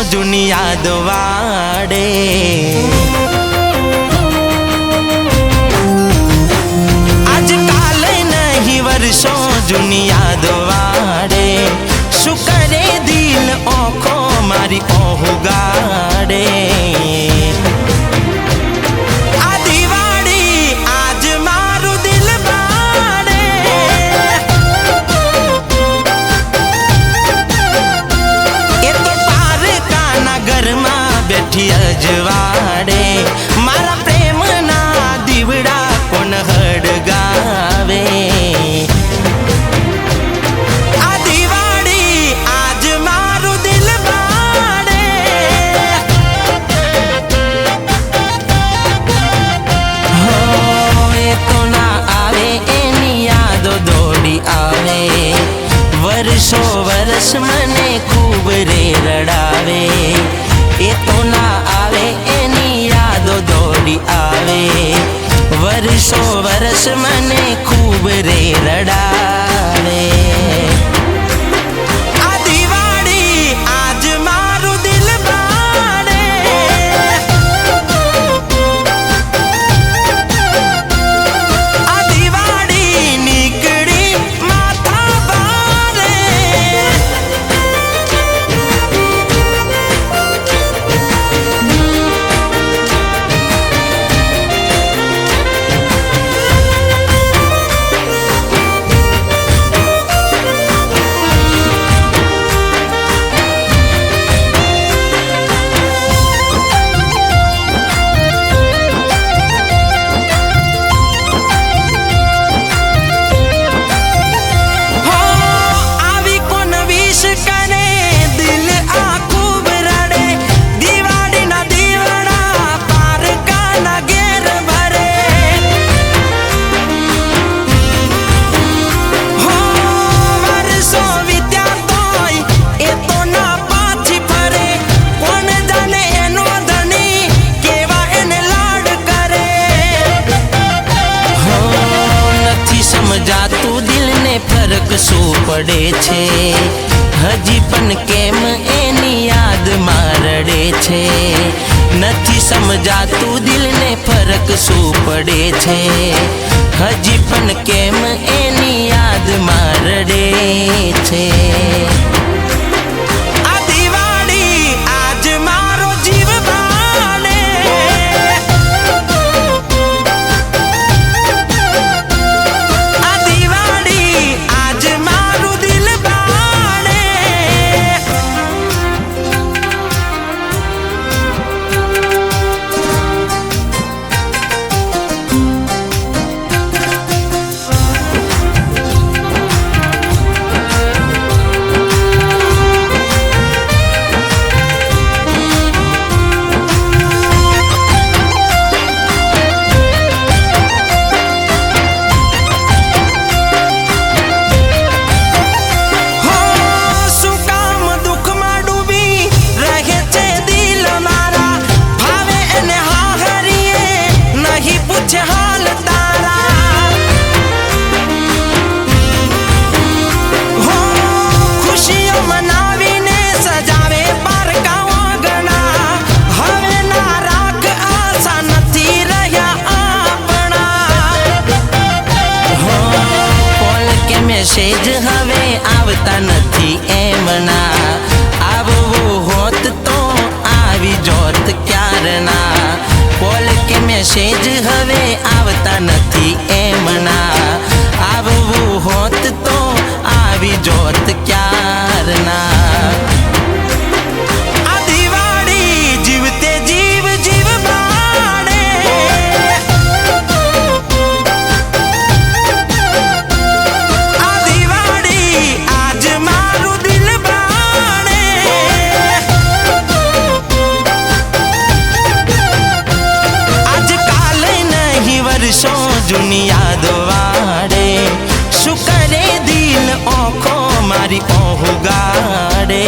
જૂની યાદ વાડે। આજકાલ નહીં વર્ષો જૂની યાદ વાડે। શું કરે દિલ ઓખો મારી ઓહુગાડે। અજવાડે મારા પ્રેમના દીવડા કોણ હળગાવે। આ દિવાળી આજ મારું દિલ બાળે। હો એ તો ના આવે એની યાદો દોડી આવે। વર્ષો વર્ષ મને ખૂબ રે રડાવે। એ તો ના આવે એની યાદો દોડી આવે। વર્ષો વર્ષ મને ખૂબ રે રડાવે। આ દિવાળી આજ મારું દિલ બાળે। આ દિવાળી નીકળી માથા ભારે। જાતું દિલને ફરક શું પડે છે। હજી પણ કેમ એની યાદ રડે છે। નથી સમજાતું દિલને ફરક શું પડે છે। હજી પણ કેમ એની યાદ રડે છે। આ દિવાળી આજ મારો જીવ બાળે। મેસેજ હવે આવતા નથી એમના। આવવું હોત તો આવી જોત ક્યારના। કોલ કે મેસેજ હવે આવતા નથી એમના। આવવું હોત તો આવી જોત ક્યારના। આ દિવાળી જીવતે જીવ જીવ બાળે। જૂની યાદ વાડે। શું કરે દિલ ઓખો મારી ઓહુગાડે।